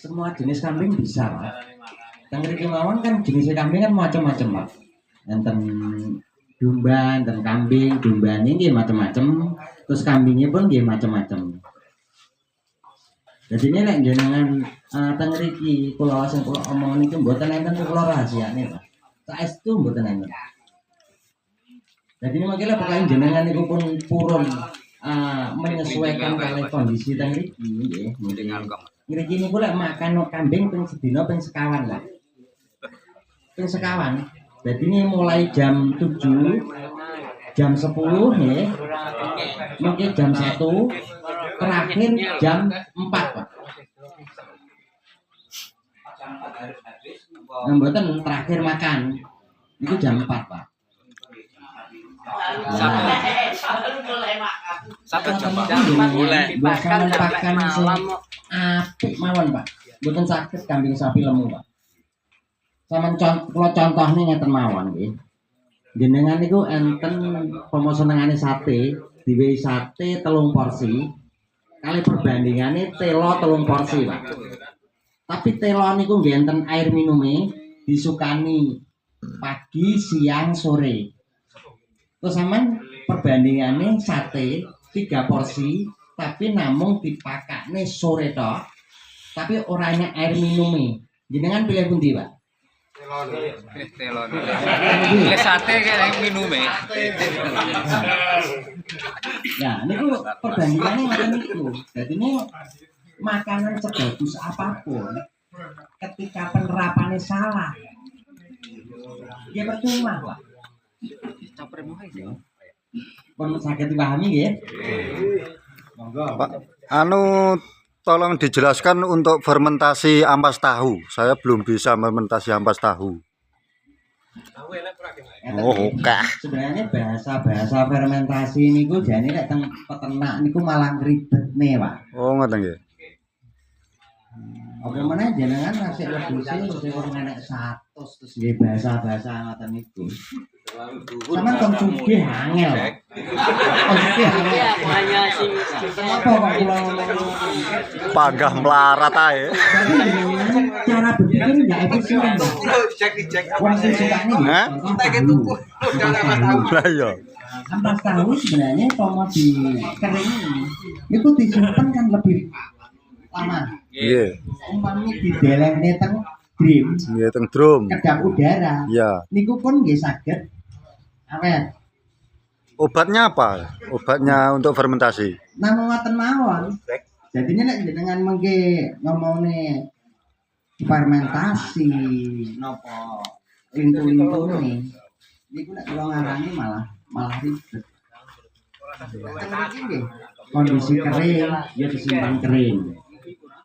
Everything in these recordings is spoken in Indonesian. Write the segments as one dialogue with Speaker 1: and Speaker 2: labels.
Speaker 1: Semua jenis kambing bisa, Pak. Yang mriki mawon kan jenis kambing kan macam-macam, Pak. Enten domba, enten kambing, dombane nggih macam-macam, terus kambingnya pun nggih macam-macam. Jadi ini nek jenengan teng mriki kula sing kula omong niki mboten enten kula rahasiane, Pak. Saestu mboten enten. Jadi ini makanya pokoknya jenengan niku pun purun menyesuaikan kali kondisi teng mriki nggih. Mriki niku lek makan kambing ping sedina ping sekawan lah. Ping sekawan. Jadi ini mulai jam 7, jam 10 nih, mungkin jam 1, terakhir jam 4, Pak. Mboten terakhir makan itu jam 4, Pak.
Speaker 2: Satu jam
Speaker 1: mulai makan apik mawon, Pak. Mboten sakit kambing sapi lemu, Pak. Sama kalau contohnya ngeten mawon nggih. Jenengan niku enten pemesenane sate, diwehi sate 3 porsi. Kali perbandingane telo 3 porsi, Pak. Tapi telo niku nggih enten air minume disukani pagi, siang, sore. Terus sampean perbandingane sate 3 porsi tapi namung dipakakne sore tok. Tapi orangnya air minume. Jenengan pilih pundi, Pak?
Speaker 2: Telon. Pilih sate kayak minume.
Speaker 1: Nah, niku perbandingannya ngoten niku. Jadi ini makanan sebagus apapun ketika penerapannya salah ya percuma, Pak. Pun sakit dipahami nggih. Monggo.
Speaker 3: Pak, tolong dijelaskan untuk fermentasi ampas tahu. Saya belum bisa fermentasi ampas tahu. Oh, oke.
Speaker 1: Sebenarnya bahasa fermentasi niku jane nek teng peternak niku malah ribetne, Pak.
Speaker 3: Oh, ngoten nggih.
Speaker 1: Apa meneh jenengan ngasih rebusi mesti nek 100 terus nggih bahasa ngoten niku. Sampeyan kon sugih angel. Kon sugih angel. Kenapa kok kula ngomong
Speaker 3: Panggah melarat ae.
Speaker 1: cara berpikir enggak efisien. Wong sing sukane
Speaker 3: Hah? Lah iya.
Speaker 1: Ampas tahu sebenarnya kalau di kering itu disimpan kan lebih lama.
Speaker 3: Nggih.
Speaker 1: Umpamanya di delehne teng drim,
Speaker 3: Nggih teng drum.
Speaker 1: kedap udara.
Speaker 3: Iya.
Speaker 1: Niku pun nggih saged awet.
Speaker 3: Obatnya apa? Obatnya untuk fermentasi.
Speaker 1: Namung ngoten mawon. Jadinya nek jenengan mengke ngomongane fermentasi napa lintu-lintune niku nek kula ngarani malah ribet. Kondisi kering ya disimpan kering.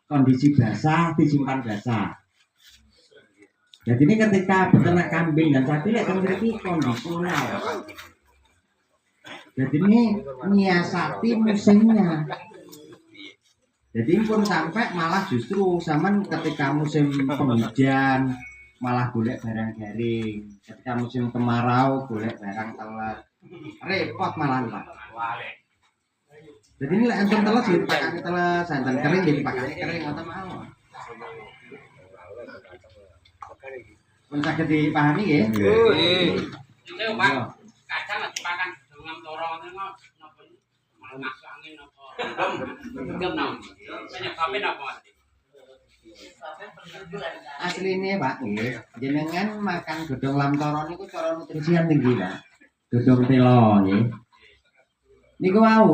Speaker 1: Kondisi basah disimpan basah. Jadi ini ketika peternak kambing dan sapi akan memiliki kondisional. Jadi ini nyiasati musimnya. Jadi pun sampai malah justru zaman ketika musim penghujan malah golek barang garing. Ketika musim kemarau golek barang telat. Repot malah, Pak. Jadi ini enten teles dipakani teles, enten kering dipakani kering ngoten mawon. Pun saged dipahami nggih?
Speaker 3: Nggih.
Speaker 2: Itu Pak, kacang dipakan dengan loro ngono napa masuk angin napa. Gendem nang. Penyebabnya napa?
Speaker 1: Asline Pak nggih, jenengan makan godhong lamtoro niku cara nutrisian tinggi, Pak. Godhong telo nggih. Niku wau.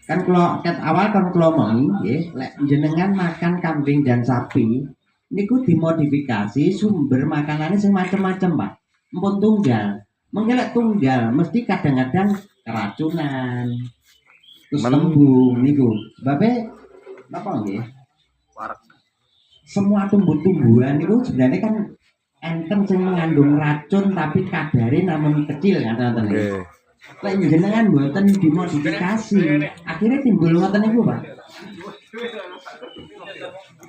Speaker 1: Kan kula ket awal kan kula omongi nggih, lek jenengan makan kambing dan sapi niku dimodifikasi sumber makanannya sing macam-macam, Pak. Empun tunggal. Mengke lek tunggal mesti kadang-kadang keracunan. Terus tembung niku. Sebabe napa nggih? Semua tumbuh-tumbuhan itu sebenarnya kan enten sing mengandung racun tapi kadare namun kecil ngoten
Speaker 3: Nggih.
Speaker 1: Lek jenengan mboten dimodifikasi, akhirnya timbul ngoten niku, Pak.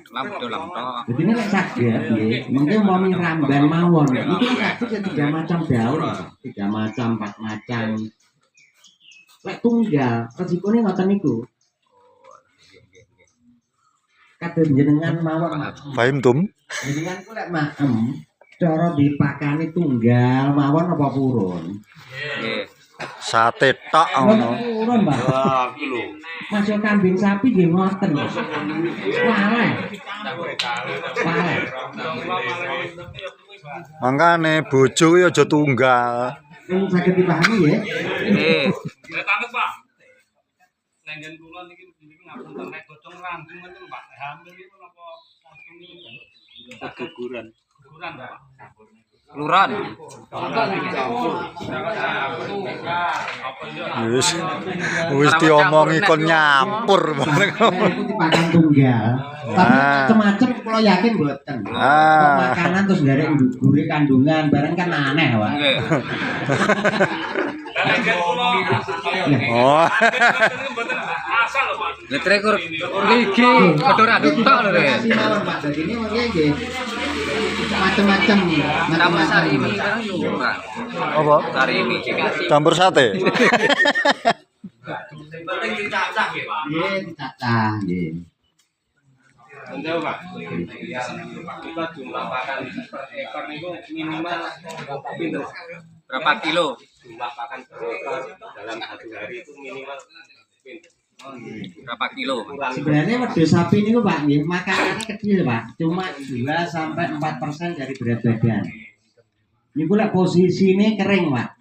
Speaker 2: lam tok.
Speaker 1: Jadi ini lek saged nggih, mungkin mau ramban mawon. Iki saged ya 3 macam daun, 3 macam, 4 macam. Lek tunggal, resikone ngoten niku. Kados jenengan mawon.
Speaker 3: Paham tum?
Speaker 1: Jenengan ku lek maem, cara dipakani tunggal mawon apa purun?
Speaker 2: Nggih.
Speaker 3: Sate tok ngono.
Speaker 1: Purun, Mbak. Masuk kambing sapi nggih ngoten. Waleh. Waleh.
Speaker 3: Mangkane bojo kuwi aja tunggal.
Speaker 1: Yang saged dipahami ya.
Speaker 2: Nggih.
Speaker 4: Tangan Pak. Lenggen kula niki ngapun nek gotong lambung ngoten Pak. Hamil niku napa saking keguguran. Keguguran Pak.
Speaker 2: Luran.
Speaker 3: Wis diomongi kon nyampur bareng.
Speaker 1: Itu dipakan tunggal. Tapi macam-macam kula yakin mboten. Kok makanan terus ngarep ndugure kandungan bareng kan aneh, Pak.
Speaker 2: Nggih.
Speaker 4: Lenggen kula.
Speaker 3: Oh.
Speaker 4: Mboten asal lho Pak.
Speaker 2: Letrek ligi kotor aduk tok lho.
Speaker 1: Kasih mawon, Pak. Jadi ini mungkin nggih macam-macam.
Speaker 2: Nama sari ini sekarang yo ora.
Speaker 3: Apa?
Speaker 2: Sari ini dikasih.
Speaker 3: Campur sate.
Speaker 4: Penting dicacah nggih Pak.
Speaker 1: Nggih, dicacah nggih.
Speaker 4: Enggak Pak. Kita jumlah pakan per ekor niku minimal pinter.
Speaker 2: Berapa kilo?
Speaker 4: Jumlah pakan per ekor dalam 1 hari itu minimal pinter.
Speaker 2: Berapa kilo?
Speaker 1: Sebenarnya wedhus sapi niku Pak nggih makanannya kecil Pak, cuma 2 sampai 4% dari berat badan. Niku lek posisine kering Pak.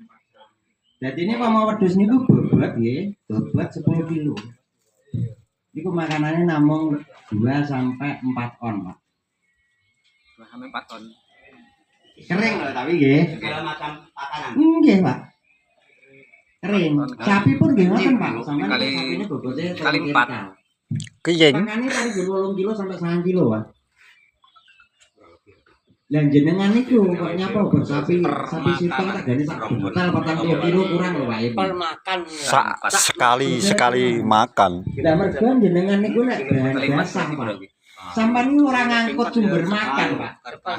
Speaker 1: Jadi ini mau wedhus niku bobot nggih, bobot 10 kilo. Niku makanannya namung 2 sampai 4 on Pak.
Speaker 2: 2 sampai 4 ton.
Speaker 1: Kering loh tapi nggih.
Speaker 4: Segala macam pakanan.
Speaker 1: Nggih Pak. Kering. Sapi pun nggih ngoten Pak. Sampeyan
Speaker 2: Kali-
Speaker 1: sapine bobotnya
Speaker 2: kali
Speaker 1: 3
Speaker 2: 4.
Speaker 1: kintal.
Speaker 3: Keyeng.
Speaker 1: Makanya tadi 8 kilo sampai 9 kilo, Pak. Lah jenengan niku kok nyapa bos sapi sitok regane sak buntal 40 kilo kurang lho, Pak.
Speaker 2: Makan.
Speaker 3: Sekali makan.
Speaker 1: Lah mergo jenengan niku nek bahan dasar, Pak. Sampeyan niku ora ngangkut sumber makan, Pak.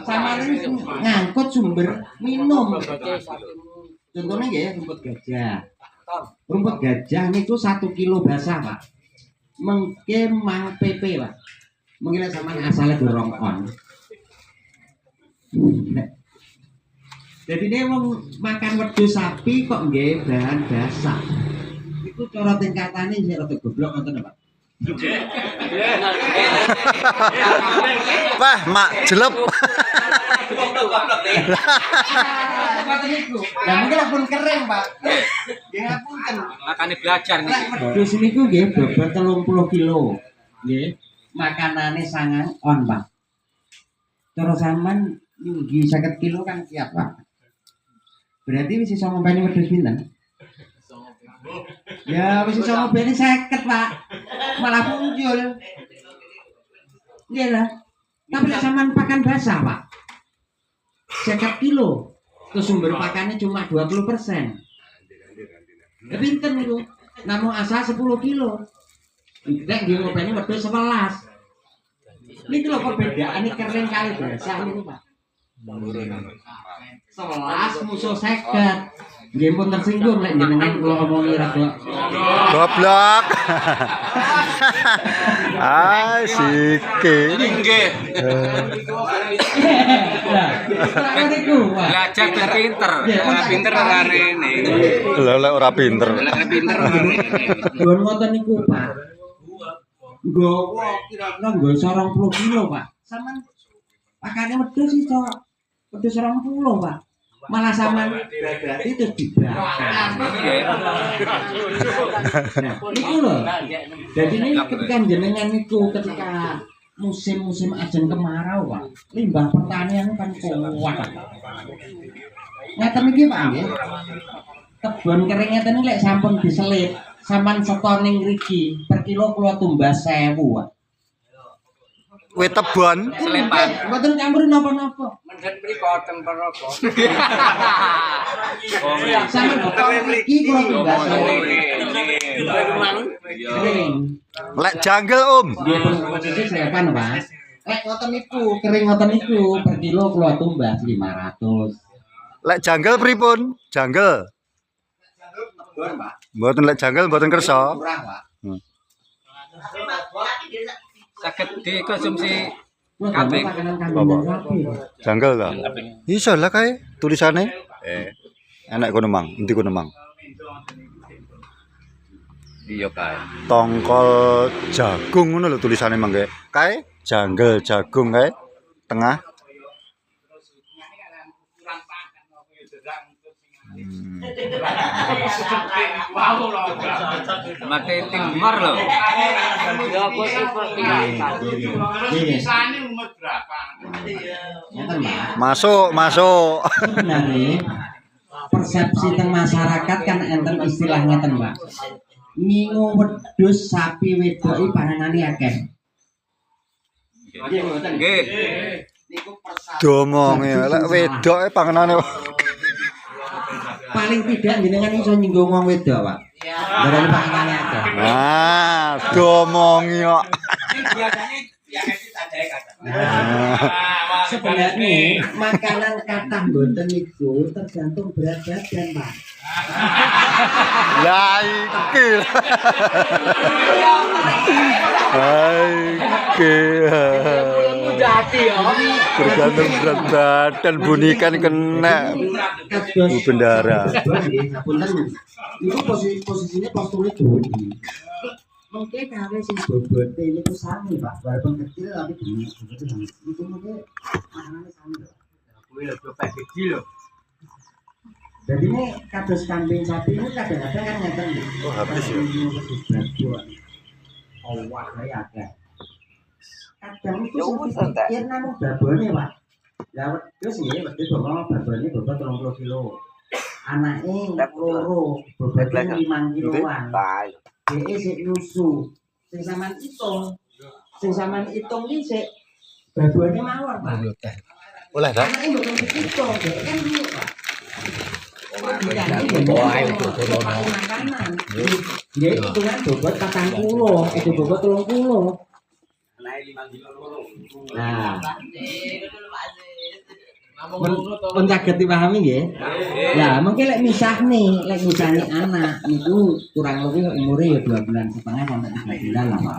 Speaker 1: Sampeyan niku ngangkut sumber minum. Contohnya nggih rumput gajah. Rumput gajah niku 1 kilo basah, Pak. Mengke mang PP, Pak. Mungkin sampean asale dorong on. Jadi ini mau makan wedhus sapi kok nggih bahan dasar. Itu cara tingkatane sik rada goblok ngoten Pak.
Speaker 3: Wah, mak jelep.
Speaker 1: Lah mungkin pun kering, Pak. Nggih ngapunten.
Speaker 2: Makane belajar nih.
Speaker 1: Lek wedhus niku nggih bobot 30 kilo. Nggih. Makanane sangang on, Pak. Cara sampean nggih 50 kilo kan siap, Pak. Berarti wis iso ngompeni wedhus pinten? Ya wis iso ngompeni 50, Pak. Malah muncul. Nggih lah. Tapi lek sampean pakan basah, Pak. 50 kilo. Terus sumber pakannya cuma 20%. Ya pinten niku? Namung asal 10 kilo. Nek nggih ngopeni wedhus 11. Niki lho perbedaane kering kali basah niku, Pak. 11 musuh 50. Nggih pun tersinggung lek jenengan kula omongi rada.
Speaker 3: Goblok. Ah, sike.
Speaker 2: Nggih.
Speaker 1: Lah, ora niku, Pak.
Speaker 2: Belajar ben pinter. Ora pinter ora rene.
Speaker 3: Lha ora pinter.
Speaker 2: Ora pinter ora rene.
Speaker 1: Gon ngoten niku, Pak. Nggowo kira-kira nggo 20 kilo, Pak. Sampeyan pakane wedhus iso wedhus 20, Pak. Malah sampean berarti terus dibakar. Nah, niku lho. Jadi ini ketika jenengan niku ketika musim-musim ajen kemarau, Pak. Limbah pertanian kan kuat. Ngaten iki, Pak nggih. Kebon kering ngeten iki lek sampun diselip, sampean setor ning mriki per kilo kula tumbas 1000, Pak.
Speaker 3: Kowe tebon.
Speaker 2: Selepan.
Speaker 1: Mboten campuri napa-napa.
Speaker 2: Mendhet mriko teng peroko.
Speaker 1: Sampeyan setor ning mriki kula tumbas 1000. Kering.
Speaker 3: Lek janggel, Om.
Speaker 1: Nggih, posisi selepan, Pak. ngoten niku, kering ngoten niku per kilo kula tumbas 500.
Speaker 3: Lek janggal pripun? Janggal.
Speaker 1: Bon, Pak.
Speaker 3: Mboten lek janggal mboten kersa.
Speaker 1: Murah, Pak.
Speaker 4: Saged dikonsumsi
Speaker 1: Wah,
Speaker 4: Kambing.
Speaker 1: makanan kambing dan sapi.
Speaker 3: Janggal ta. Iso lah kae tulisane. Enak kono mang, endi kono mang?
Speaker 5: Iya kae.
Speaker 3: Tongkol jagung ngono lho tulisane mangke. Kae janggal jagung kae tengah.
Speaker 5: Mate timur lho.
Speaker 2: Ya kok seperti
Speaker 1: Ini,
Speaker 2: umur berapa?
Speaker 1: ngeten, Pak.
Speaker 3: Masuk.
Speaker 1: Sebenarnya persepsi teng masyarakat kan enten istilah ngeten, Pak. Ngingu wedhus sapi wedoki panganane akeh.
Speaker 5: Nggih.
Speaker 1: Niku
Speaker 3: Domonge lek wedoke panganane.
Speaker 1: paling tidak jenengan iso nyinggung wong wedok, Pak. Darane panganane akeh.
Speaker 3: Ah, domongi kok.
Speaker 1: Sebenarnya makanan kathah mboten niku tergantung berat badan, Pak.
Speaker 3: Lah iki. Tergantung berat badan bunikan kena
Speaker 1: Kados
Speaker 3: Bu Bendara.
Speaker 1: Ngapunten. Niku posisinya posturnya dodi. Mungkin kare sing bobote niku sami, Pak. Walaupun kecil tapi bener begitu sami. Niku mungkin makanane sami, Pak.
Speaker 5: Kuwi lho copet kecil lho.
Speaker 1: Jadi ini kados kambing sapi ini kadang-kadang kan ngeten.
Speaker 3: Oh, habis ya?
Speaker 1: Oh, wah, saya akeh. Kadang itu sing pikir namung babone, Pak. Lah wedhus nggih, wedhus bapak babone bobot 30 kilo. Anake loro, bobotnya 5 kiloan. Dheke sik nyusu. Sing sampean hitung iki sik babone mawon, Pak.
Speaker 3: Oleh ta?
Speaker 1: Anake mboten dihitung, dheke kan nyuk, Pak. Nggih, hitungan bobot 40, itu bobot 30. Nah, pun saged dipahami nggih. Lah, mungkin lek misahne anak niku kurang lebih umure ya 2,5 bulan sampai 3 bulan lah, Pak.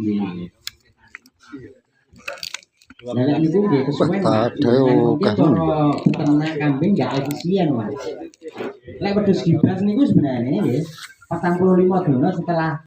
Speaker 1: Nggih. Lah lek niku nggih kesuwen. Ternak kambing enggak efisien, Pak. Lek wedhus gibas niku sebenarnya nggih 45 dina setelah